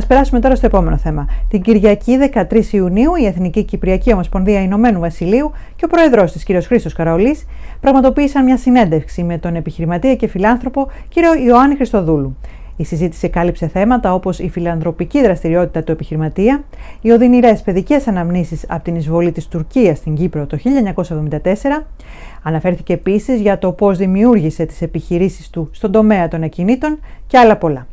Ας περάσουμε τώρα στο επόμενο θέμα. Την Κυριακή 13 Ιουνίου, η Εθνική Κυπριακή Ομοσπονδία Ηνωμένου Βασιλείου και ο πρόεδρος της, Κύριος Χρήστος Καραολής, πραγματοποίησαν μια συνέντευξη με τον επιχειρηματία και φιλάνθρωπο Κύριο Ιωάννη Χριστοδούλου. Η συζήτηση κάλυψε θέματα όπως η φιλανθρωπική δραστηριότητα του επιχειρηματία, οι οδυνηρές παιδικές αναμνήσεις από την εισβολή της Τουρκίας στην Κύπρο το 1974. Αναφέρθηκε επίσης για το πώς δημιούργησε τις επιχειρήσεις του στον τομέα των ακινήτων και άλλα πολλά.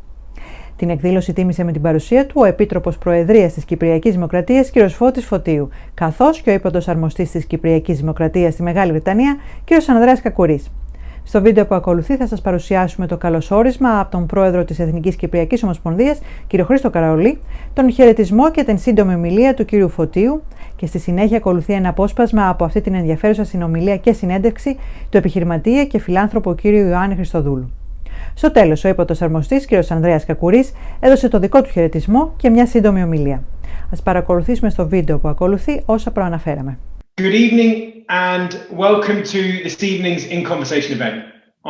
Την εκδήλωση τίμησε με την παρουσία του ο Επίτροπος Προεδρίας της Κυπριακής Δημοκρατίας, κ. Φώτης Φωτίου, καθώς και ο Ύπατος Αρμοστής της Κυπριακής Δημοκρατίας στη Μεγάλη Βρετανία, κ. Ανδρέας Κακουρής. Στο βίντεο που ακολουθεί θα σας παρουσιάσουμε το καλωσόρισμα από τον πρόεδρο της Εθνικής Κυπριακής Ομοσπονδίας, κ. Χρήστο Καραολή, τον χαιρετισμό και την σύντομη ομιλία του κ. Φωτίου και στη συνέχεια ακολουθεί ένα απόσπασμα από αυτή την ενδιαφέρουσα συνομιλία και συνέντευξη του επιχειρηματία και φιλάνθρωπου κ. Ιωάννη Χριστοδούλου. Στο τέλος, ο Ύπατος Αρμοστής, κ. Ανδρέας Κακουρής, έδωσε το δικό του χαιρετισμό και μια σύντομη ομιλία. Ας παρακολουθήσουμε στο βίντεο που ακολουθεί όσα προαναφέραμε. Good evening and welcome to this evening's In Conversation event.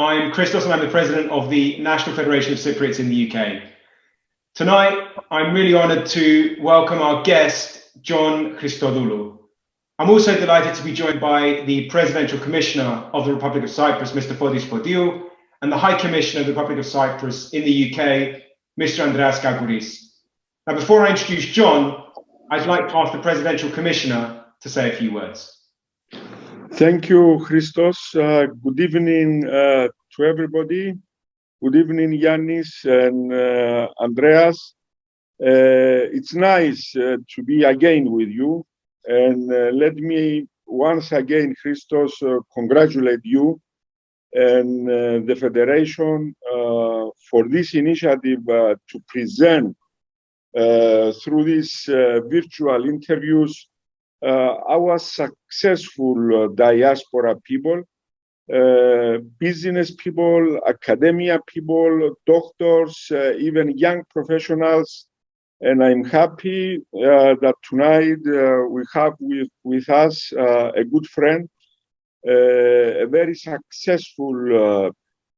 I'm Christos and I'm the president of the National Federation of Cypriots in the UK. Tonight, I'm really honoured to welcome our guest, John Christodoulou. I'm also delighted to be joined by the Presidential Commissioner of the Republic of Cyprus, Mr. Fώτης Φωτίου, and the High Commissioner of the Republic of Cyprus in the UK, Mr. Anδρέας Κακουρής. Now, before I introduce John, I'd like to ask the Presidential Commissioner to say a few words. Thank you, Christos. Good evening to everybody. Good evening, Yannis and Andreas. It's nice to be again with you. And let me once again, Christos, congratulate you and the Federation for this initiative to present through these virtual interviews our successful diaspora people, business people, academia people, doctors, even young professionals. And I'm happy that tonight we have with us a good friend, a very successful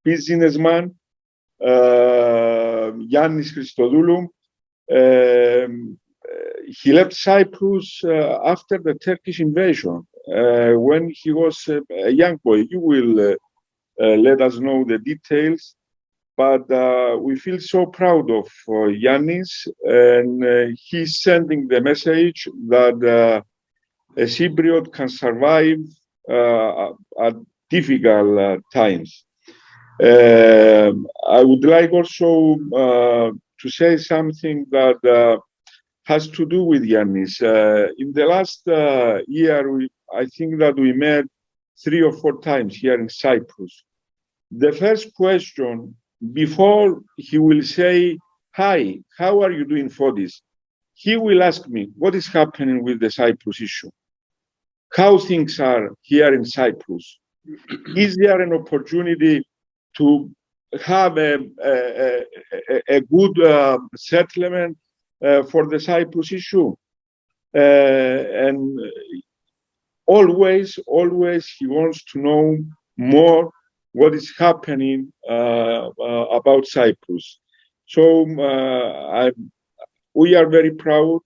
businessman, Iωάννη Χριστοδούλου. He left Cyprus after the Turkish invasion when he was a young boy. You will let us know the details, but we feel so proud of Yannis, and he's sending the message that a Cypriot can survive at difficult times. I would like also to say something that has to do with Yannis. In the last year, I think that we met 3 or 4 times here in Cyprus. The first question, before he will say, "Hi, how are you doing for this?" he will ask me, what is happening with the Cyprus issue? How things are here in Cyprus? Is there an opportunity to have a good settlement for the Cyprus issue? And always he wants to know more what is happening about Cyprus. So we are very proud,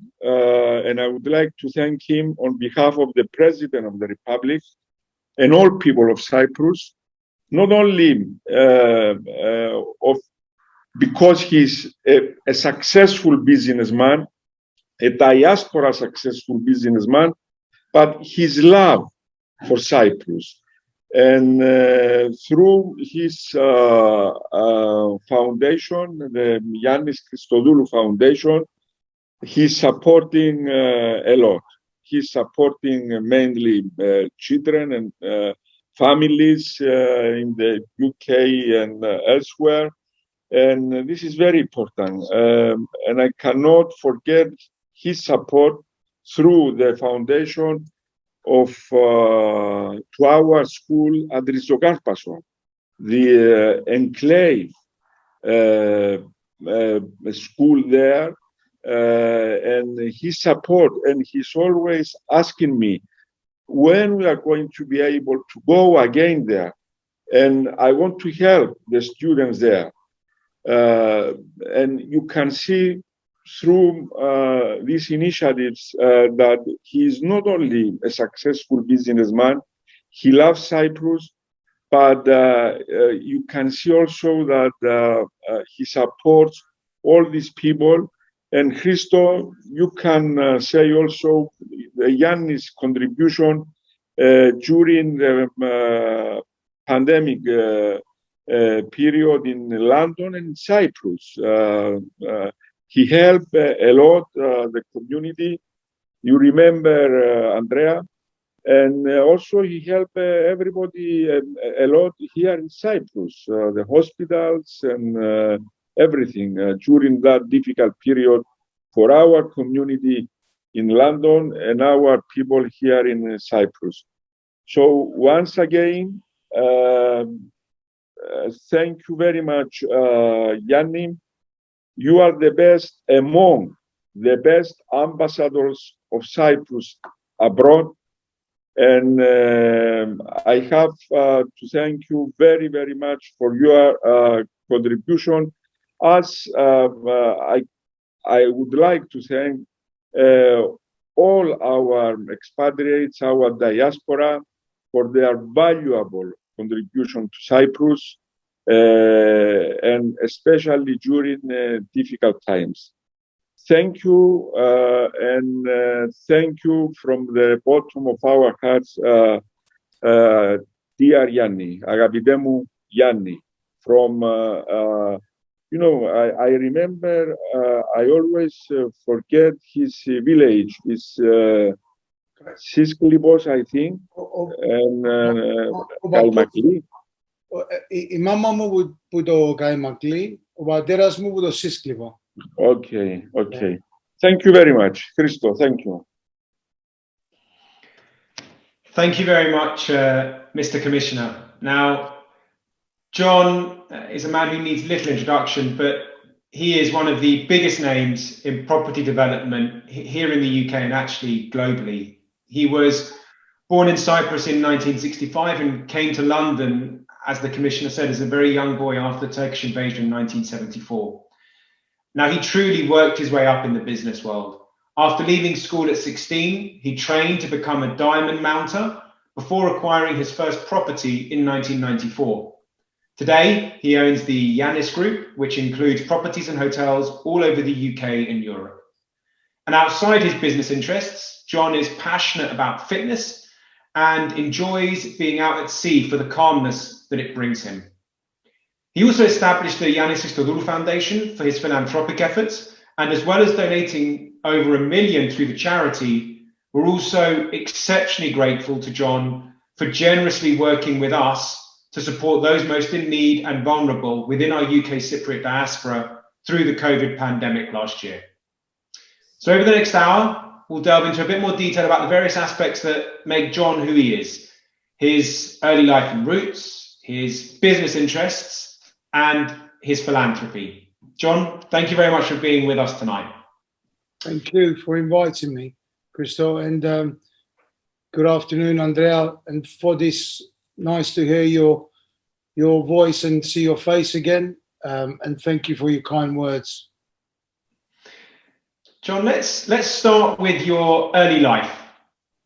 and I would like to thank him on behalf of the President of the Republic and all people of Cyprus, not only because he's a successful businessman, a diaspora successful businessman, but his love for Cyprus. And through his foundation, the Iωάννη Χριστοδούλου Foundation, he's supporting a lot. He's supporting mainly children and families in the UK and elsewhere. And this is very important. And I cannot forget his support through the foundation of to our school at Ριζοκάρπασσο, the enclave school there, and his support. And he's always asking me when we are going to be able to go again there. And I want to help the students there. And you can see through these initiatives that he is not only a successful businessman, he loves Cyprus, but you can see also that he supports all these people. And Christo, you can say also Gianni's contribution during the pandemic period in London and Cyprus. He helped a lot the community. You remember Andrea, and also he helped everybody a lot here in Cyprus, the hospitals and everything during that difficult period for our community in London and our people here in Cyprus. So once again, thank you very much, Gianni. You are the best among the best ambassadors of Cyprus abroad. And I have to thank you very, very much for your contribution. As I would like to thank all our expatriates, our diaspora, for their valuable contribution to Cyprus, and especially during difficult times. Thank you, and thank you from the bottom of our hearts, dear Gianni, Agapitemu Gianni, from, you know, I remember, I always forget his village, is Sisklibos, I think, and Kalmakli. Η μάμα μου που το Καϊμακλή, ο πατέρας μου που το Σύσκλιβο. Okay, okay. Thank you very much, Christo. Thank you. Thank you very much, Mr. Commissioner. Now, John is a man who needs little introduction, but he is one of the biggest names in property development here in the UK and actually globally. He was born in Cyprus in 1965 and came to London, as the Commissioner said, as a very young boy after the Turkish invasion in 1974. Now, he truly worked his way up in the business world. After leaving school at 16, he trained to become a diamond mounter before acquiring his first property in 1994. Today, he owns the Yannis Group, which includes properties and hotels all over the UK and Europe. And outside his business interests, John is passionate about fitness and enjoys being out at sea for the calmness that it brings him. He also established the Iωάννη Χριστοδούλου Foundation for his philanthropic efforts, and as well as donating over $1 million through the charity, we're also exceptionally grateful to John for generously working with us to support those most in need and vulnerable within our UK Cypriot diaspora through the COVID pandemic last year. So over the next hour, we'll delve into a bit more detail about the various aspects that make John who he is, his early life and roots, his business interests, and his philanthropy. John, thank you very much for being with us tonight. Thank you for inviting me, Christo, and good afternoon, Andrea, and for this, nice to hear your voice and see your face again, and thank you for your kind words. John, let's start with your early life.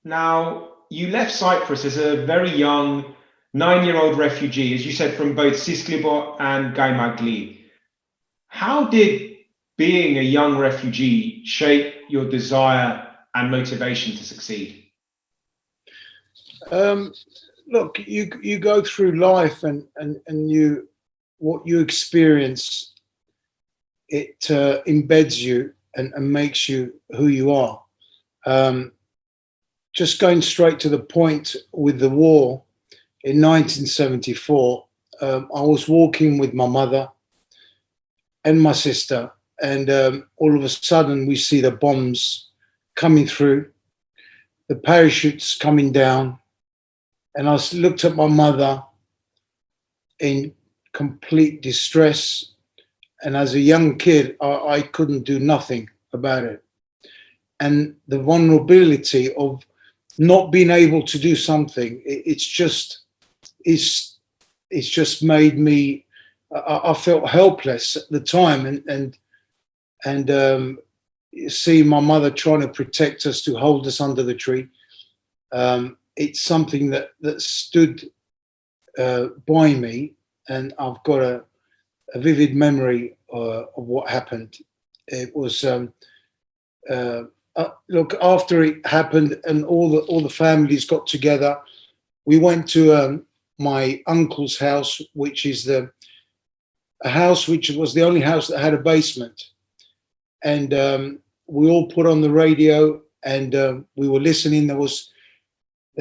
Now, you left Cyprus as a very young 9-year-old refugee, as you said, from both Sisklibo and Gaimagli. How did being a young refugee shape your desire and motivation to succeed? Look, you go through life and what you experience, it embeds you and makes you who you are. Just going straight to the point with the war, in 1974, I was walking with my mother and my sister, and all of a sudden we see the bombs coming through, the parachutes coming down, and I looked at my mother in complete distress, and as a young kid, I couldn't do nothing about it. And the vulnerability of not being able to do something, it's just made me, I felt helpless at the time, and see my mother trying to protect us, to hold us under the tree. It's something that stood by me, and I've got a vivid memory of what happened. It was look, after it happened and all the families got together, we went to my uncle's house, which is a house which was the only house that had a basement, and we all put on the radio and we were listening. There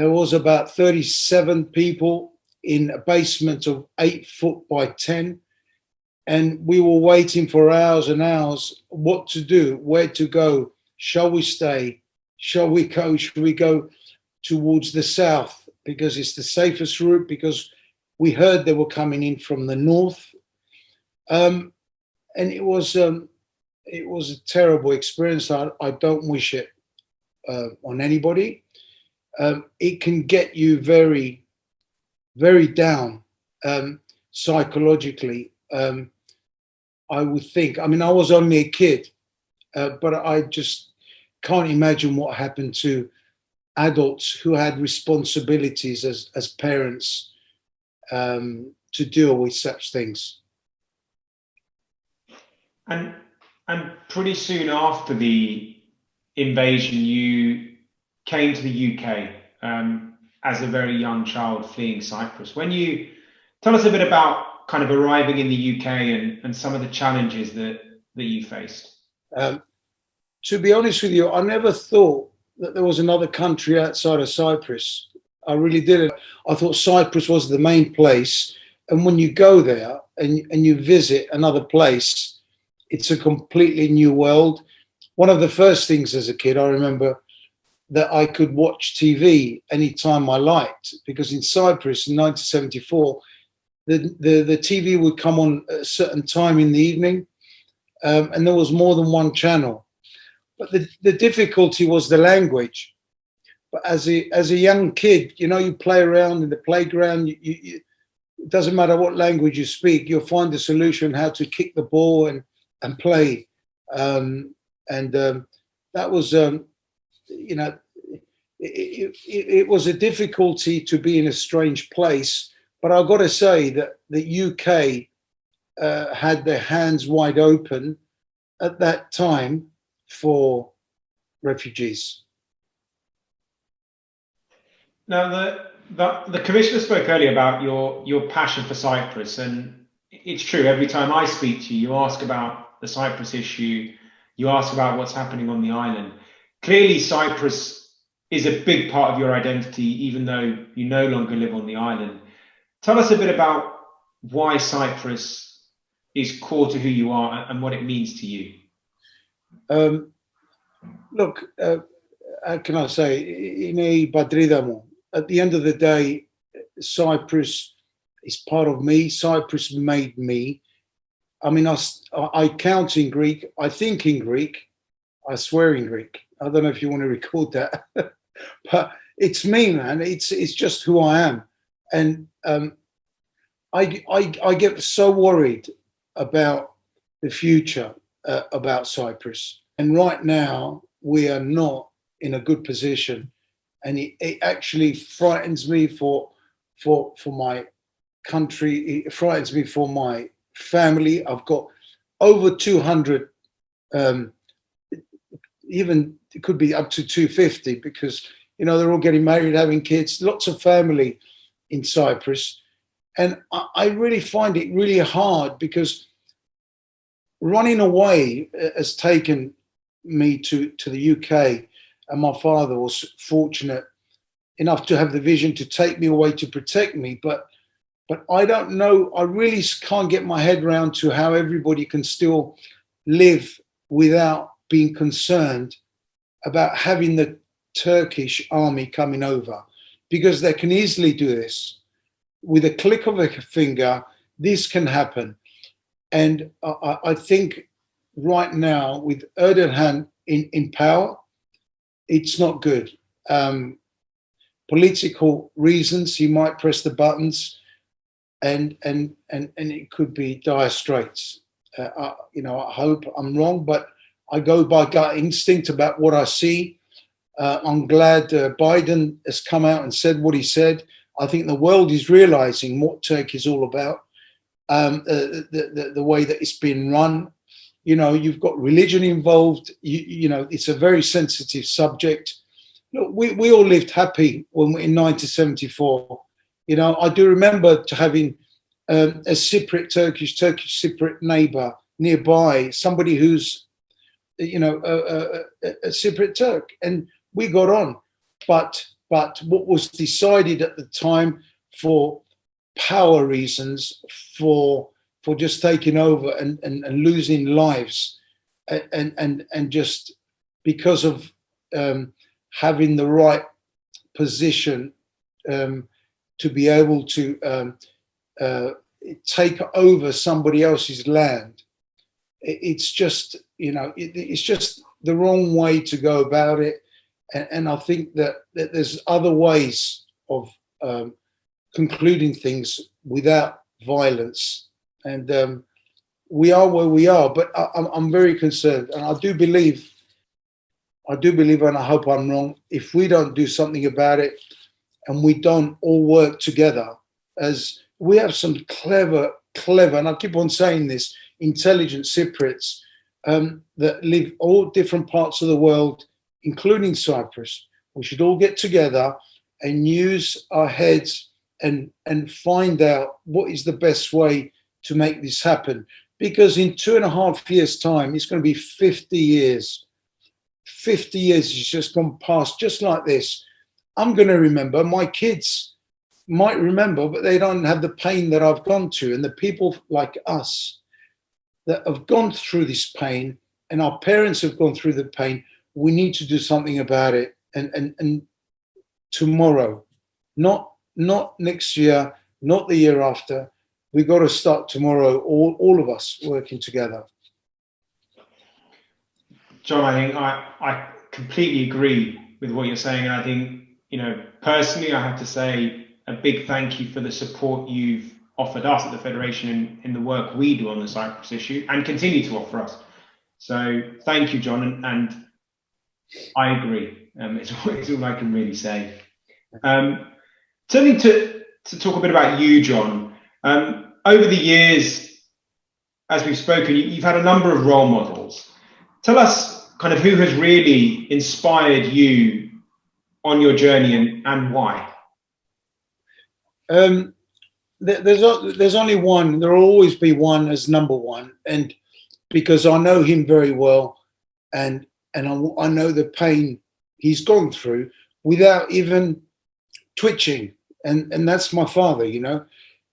was about 37 people in a basement of 8 foot by 10, and we were waiting for hours and hours what to do, where to go. Shall we stay? Shall we go? Should we go towards the south because it's the safest route? Because we heard they were coming in from the north, and it was a terrible experience. I don't wish it on anybody. It can get you very, very down psychologically. I would think. I mean, I was only a kid, but I just can't imagine what happened to adults who had responsibilities as parents to deal with such things. And pretty soon after the invasion, you came to the UK as a very young child fleeing Cyprus. When you tell us a bit about kind of arriving in the UK and some of the challenges that you faced. To be honest with you, I never thought that there was another country outside of Cyprus. I really didn't. I thought Cyprus was the main place. And when you go there and you visit another place, it's a completely new world. One of the first things as a kid, I remember that I could watch TV anytime I liked, because in Cyprus in 1974, the TV would come on at a certain time in the evening, and there was more than one channel. But the difficulty was the language. But as a young kid, you know, you play around in the playground. It doesn't matter what language you speak, you'll find a solution how to kick the ball and play. That was, you know, it was a difficulty to be in a strange place. But I've got to say that the UK had their hands wide open at that time for refugees. Now, the commissioner spoke earlier about your passion for Cyprus, and it's true. Every time I speak to you, you ask about the Cyprus issue, you ask about what's happening on the island. Clearly, Cyprus is a big part of your identity, even though you no longer live on the island. Tell us a bit about why Cyprus is core to who you are and what it means to you. Look, how can I say, είναι πατρίδα μου. At the end of the day, Cyprus is part of me. Cyprus made me. I mean, I count in Greek, I think in Greek, I swear in Greek. I don't know if you want to record that, but it's me, man. It's just who I am. And I get so worried about the future about Cyprus. And right now, we are not in a good position. And it actually frightens me for my country. It frightens me for my family. I've got over 200, even it could be up to 250, because, you know, they're all getting married, having kids, lots of family in Cyprus. And I really find it really hard, because running away has taken me to the UK, and my father was fortunate enough to have the vision to take me away to protect me. But I don't know, I really can't get my head around to how everybody can still live without being concerned about having the Turkish army coming over, because they can easily do this. With a click of a finger, this can happen. And I think right now, with Erdogan in power, it's not good. Political reasons, he might press the buttons, and it could be dire straits. You know, I hope I'm wrong, but I go by gut instinct about what I see. I'm glad Biden has come out and said what he said. I think the world is realizing what Turkey is all about, the way that it's been run. You know, you've got religion involved. You know, it's a very sensitive subject. Look, we all lived happy when in 1974. You know, I do remember having a Cypriot, Turkish Cypriot neighbor nearby, somebody who's, you know, a Cypriot Turk, and we got on. But what was decided at the time for power reasons, for just taking over and losing lives, and just because of having the right position to be able to take over somebody else's land. It's just, you know, it's just the wrong way to go about it. And I think that there's other ways of concluding things without violence. And we are where we are, but I'm very concerned. And I do believe, and I hope I'm wrong, if we don't do something about it and we don't all work together, as we have some clever, and I keep on saying this, intelligent Cypriots that live all different parts of the world, including Cyprus. We should all get together and use our heads and find out what is the best way to make this happen. Because in 2.5 years' time, it's going to be 50 years. 50 years has just gone past, just like this. I'm going to remember, my kids might remember, but they don't have the pain that I've gone to. And the people like us that have gone through this pain, and our parents have gone through the pain, we need to do something about it. And tomorrow, not next year, not the year after. We've got to start tomorrow, all of us working together. John, I think I completely agree with what you're saying. And I think, you know, personally, I have to say a big thank you for the support you've offered us at the Federation in the work we do on the Cyprus issue and continue to offer us. So thank you, John. And I agree. It's all I can really say. Turning to talk a bit about you, John. Over the years, as we've spoken, you've had a number of role models. Tell us kind of who has really inspired you on your journey and why. There's only one. There will always be one as number one, and because I know him very well, and I know the pain he's gone through without even twitching, and that's my father. You know,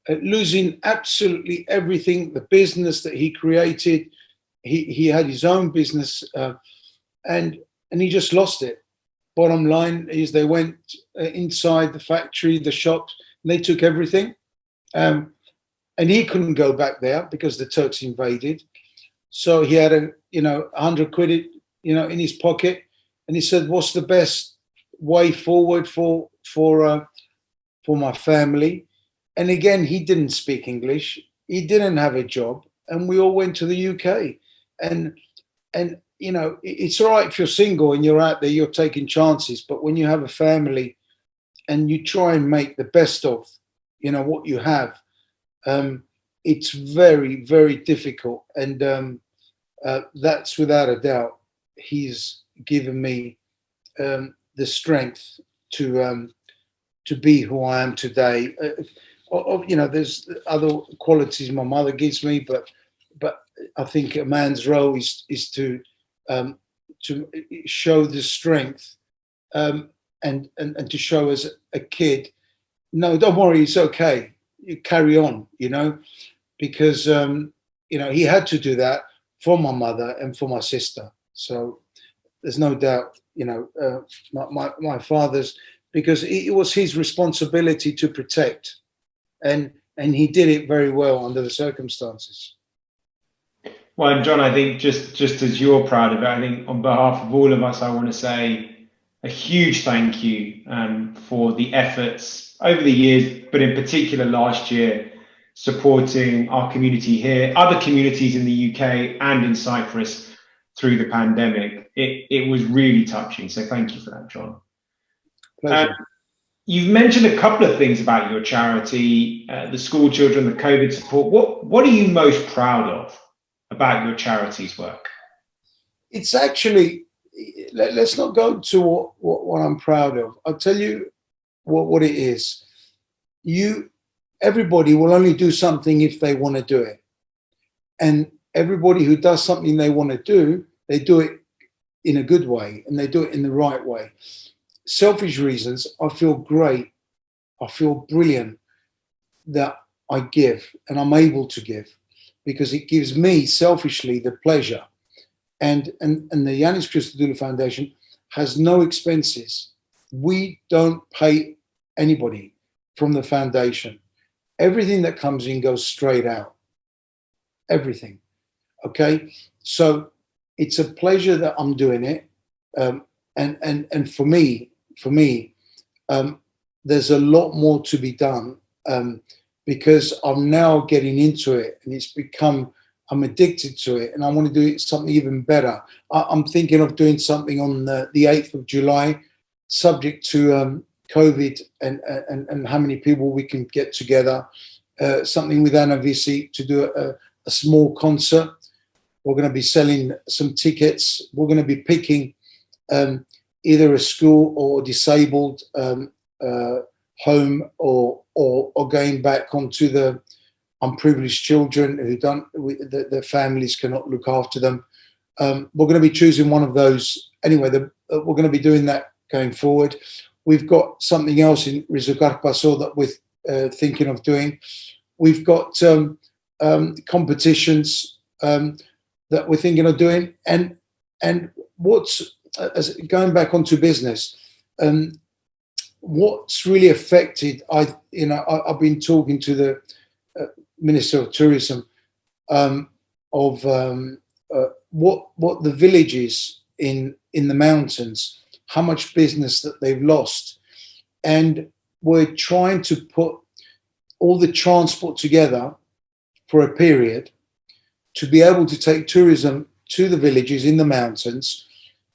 losing absolutely everything, the business that he created. He had his own business, and he just lost it. Bottom line is they went inside the factory, the shops, and they took everything. And he couldn't go back there because the Turks invaded. So he had 100 quid, in his pocket, and he said, "What's the best way forward for my family?" And again, he didn't speak English. He didn't have a job, and we all went to the UK. And it's all right if you're single and you're out there, you're taking chances. But when you have a family and you try and make the best of, what you have, it's very, very difficult. And that's without a doubt. He's given me the strength to be who I am today. There's other qualities my mother gives me, but I think a man's role is to show the strength and to show as a kid, no, don't worry, it's okay. You carry on, because he had to do that for my mother and for my sister. So there's no doubt, my father's, because it was his responsibility to protect, and he did it very well under the circumstances. Well, John, I think just as you're proud of it, I think on behalf of all of us, I want to say a huge thank you for the efforts over the years, but in particular last year, supporting our community here, other communities in the UK and in Cyprus, through the pandemic. It was really touching. So thank you for that, John. Pleasure. You've mentioned a couple of things about your charity, the school children, the COVID support. What are you most proud of about your charity's work? It's actually, let's not go to what I'm proud of. I'll tell you what it is. Everybody will only do something if they want to do it. And everybody who does something they want to do, they do it in a good way and they do it in the right way. Selfish reasons, I feel great. I feel brilliant that I give and I'm able to give because it gives me selfishly the pleasure. And the Iannis Christodoulou Foundation has no expenses. We don't pay anybody from the foundation. Everything that comes in goes straight out. Everything. Okay? So it's a pleasure that I'm doing it. And for me, there's a lot more to be done because I'm now getting into it and I'm addicted to it and I want to do something even better. I'm thinking of doing something on the 8th of July, subject to COVID and how many people we can get together. Something with Anna Vissi to do a small concert. We're going to be selling some tickets. We're going to be picking either a school or disabled home or going back onto the unprivileged children who their families cannot look after them. We're going to be choosing one of those. Anyway, we're going to be doing that going forward. We've got something else in Rizokarpaso that we're thinking of doing. We've got competitions that we're thinking of doing. And going back onto business, what's really affected, I've been talking to the Minister of Tourism of what the villages in the mountains, how much business that they've lost. And we're trying to put all the transport together for a period to be able to take tourism to the villages in the mountains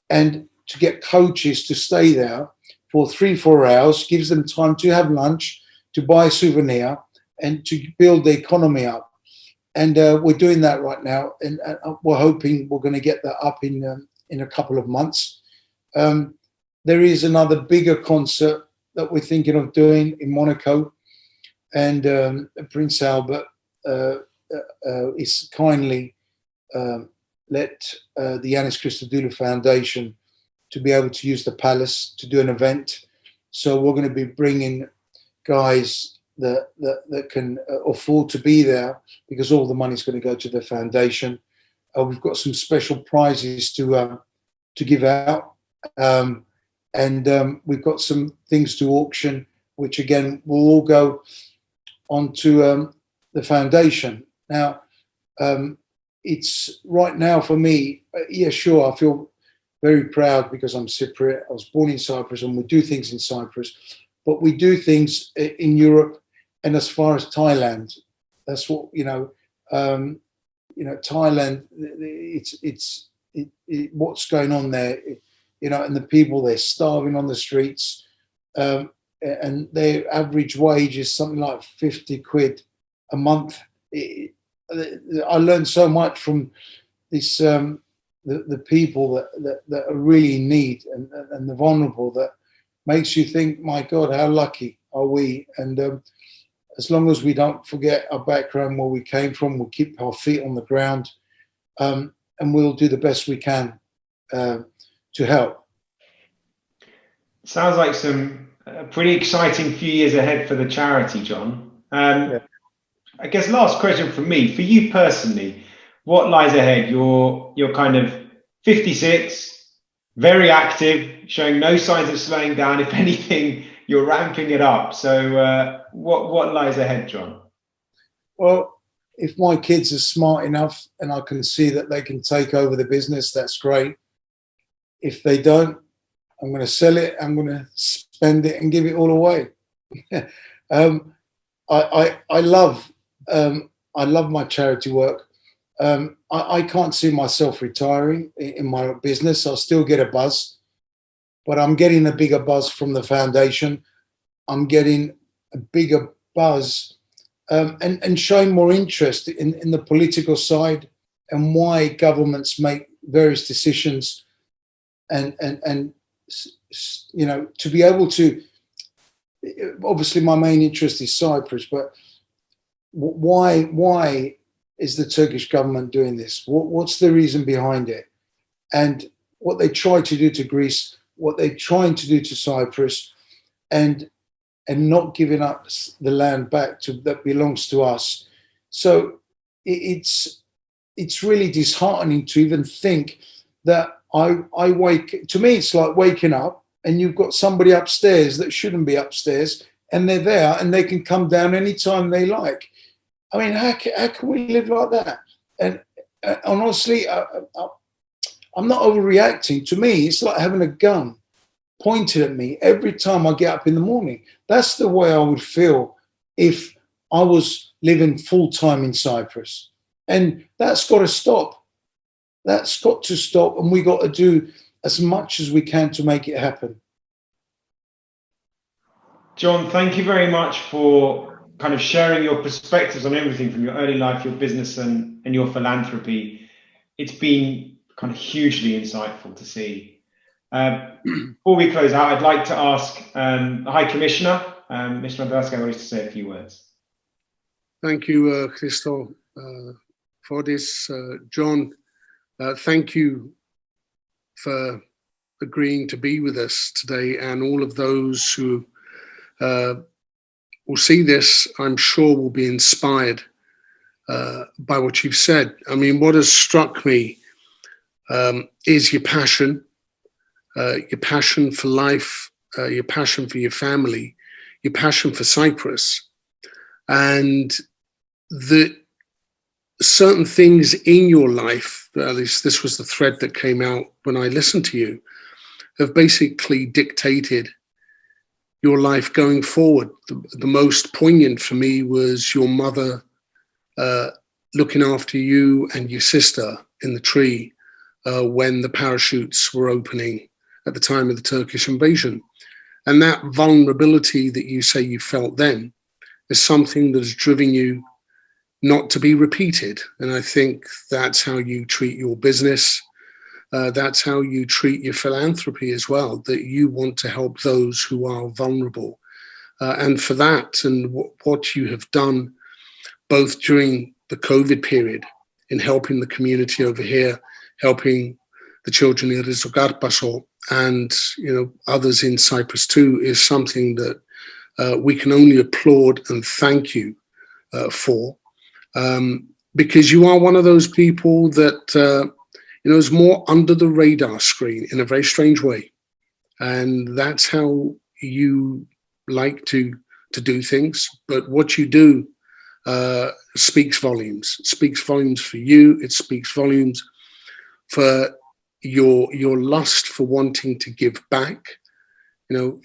and to get coaches to stay there for 3-4 hours, gives them time to have lunch, to buy a souvenir and to build the economy up. And we're doing that right now. And we're hoping we're going to get that up in a couple of months. There is another bigger concert that we're thinking of doing in Monaco. And Prince Albert is kindly let the Iannis Christodoulou Foundation to be able to use the palace to do an event. So we're going to be bringing guys that can afford to be there because all the money's going to go to the foundation. We've got some special prizes to give out. And we've got some things to auction, which again will all go onto the foundation. Now, it's right now for me, yeah, sure, I feel very proud because I'm Cypriot. I was born in Cyprus and we do things in Cyprus, but we do things in Europe and as far as Thailand. That's what, Thailand, what's going on there, and the people, they're starving on the streets. And their average wage is something like 50 quid a month. I learned so much from this, the people that are really in need and the vulnerable, that makes you think, my God, how lucky are we? And as long as we don't forget our background, where we came from, we'll keep our feet on the ground, and we'll do the best we can to help. Sounds like some pretty exciting few years ahead for the charity, John. Yeah. I guess last question from me, for you personally, what lies ahead? You're kind of 56, very active, showing no signs of slowing down. If anything, you're ramping it up. So what lies ahead, John? Well, if my kids are smart enough and I can see that they can take over the business, that's great. If they don't, I'm going to sell it, I'm going to spend it and give it all away. I love my charity work. I can't see myself retiring in my business. I'll still get a buzz, but I'm getting a bigger buzz from the foundation. I'm getting a bigger buzz and showing more interest in the political side and why governments make various decisions, and you know, to be able to, obviously my main interest is Cyprus, but why is the Turkish government doing this? What's the reason behind it? And what they try to do to Greece, what they're trying to do to Cyprus, and not giving up the land back that belongs to us. So it's really disheartening to even think that I wake, to me it's like waking up and you've got somebody upstairs that shouldn't be upstairs, and they're there and they can come down anytime they like. I mean, how can we live like that? And honestly, I'm not overreacting. To me, it's like having a gun pointed at me every time I get up in the morning. That's the way I would feel if I was living full-time in Cyprus. And that's got to stop. That's got to stop, and we got to do as much as we can to make it happen. John, thank you very much for kind of sharing your perspectives on everything from your early life, your business and your philanthropy. It's been kind of hugely insightful to see. Before we close out, I'd like to ask the High Commissioner, Mr. Anδρέας Κακουρής, to say a few words. Thank you, Christo, for this. John, thank you for agreeing to be with us today, and all of those who will see this, I'm sure, will be inspired by what you've said. I mean, what has struck me is your passion for life, your passion for your family, your passion for Cyprus, and that certain things in your life, at least this was the thread that came out when I listened to you, have basically dictated your life going forward. The most poignant for me was your mother looking after you and your sister in the tree when the parachutes were opening at the time of the Turkish invasion. And that vulnerability that you say you felt then is something that has driven you not to be repeated. And I think that's how you treat your business. That's how you treat your philanthropy as well, that you want to help those who are vulnerable. And for that and what you have done, both during the COVID period in helping the community over here, helping the children in Rizogarpaso and others in Cyprus too, is something that we can only applaud and thank you for. Because you are one of those people that is more under the radar screen in a very strange way. And that's how you like to do things. But what you do speaks volumes. It speaks volumes for you. It speaks volumes for your lust for wanting to give back,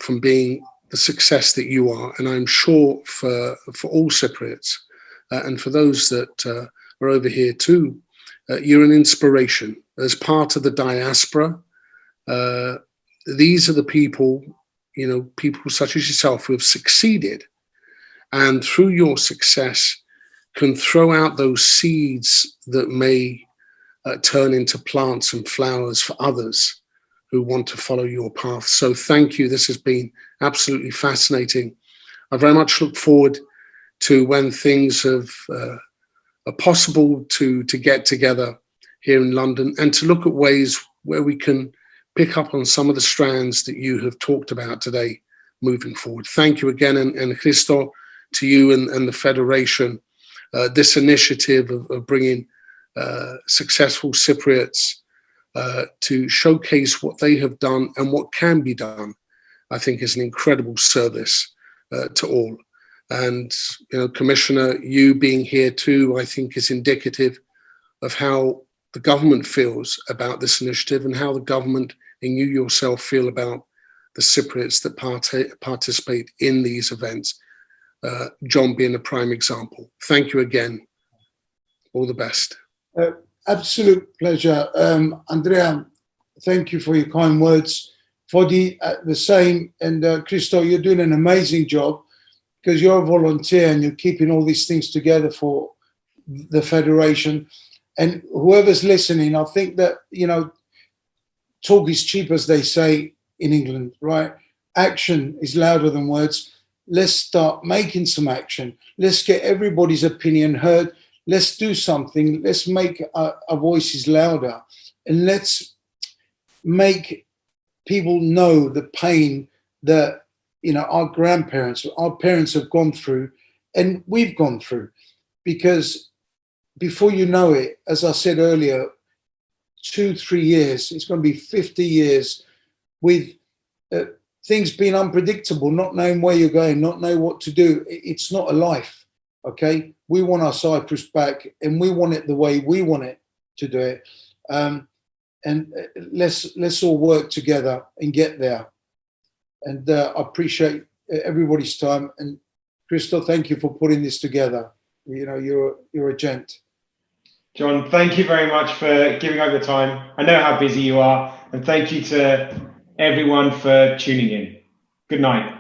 from being the success that you are. And I'm sure for all Cypriots and for those that are over here too, you're an inspiration. As part of the diaspora, these are the people, people such as yourself who have succeeded, and through your success can throw out those seeds that may turn into plants and flowers for others who want to follow your path. So thank you. This has been absolutely fascinating. I very much look forward to when things are possible to get together here in London and to look at ways where we can pick up on some of the strands that you have talked about today moving forward. Thank you again, and Christo, to you and the Federation, this initiative of bringing successful Cypriots to showcase what they have done and what can be done, I think is an incredible service to all. And, Commissioner, you being here too, I think is indicative of how the government feels about this initiative and how the government and you yourself feel about the Cypriots that participate in these events. John being a prime example. Thank you again. All the best. Absolute pleasure. Andrea, thank you for your kind words. Fodi, the same. And Christo, you're doing an amazing job because you're a volunteer and you're keeping all these things together for the Federation. And whoever's listening, I think that, you know, talk is cheap, as they say in England, right? Action is louder than words. Let's start making some action. Let's get everybody's opinion heard. Let's do something. Let's make our voices louder. And let's make people know the pain that, you know, our grandparents, our parents have gone through and we've gone through. Because before you know it, as I said earlier, 2-3 years, it's going to be 50 years with things being unpredictable, not knowing where you're going, not knowing what to do. It's not a life, okay? We want our Cyprus back and we want it the way we want it to do it. And let's all work together and get there. And I appreciate everybody's time. And Christo, thank you for putting this together. You know, you're a gent. John, thank you very much for giving up the time. I know how busy you are, and thank you to everyone for tuning in. Good night.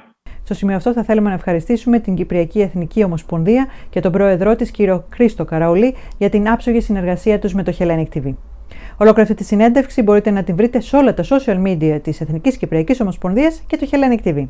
Στο σημείο αυτό θα θέλουμε να ευχαριστήσουμε την Κυπριακή Εθνική Ομοσπονδία και τον πρόεδρό της, κύριο Χρήστο Καραολή, για την άψογη συνεργασία τους με το Hellenic TV. Ολόκληρη αυτή τη συνέντευξη μπορείτε να την βρείτε σε όλα τα social media της Εθνικής Κυπριακής Ομοσπονδίας και του Hellenic TV.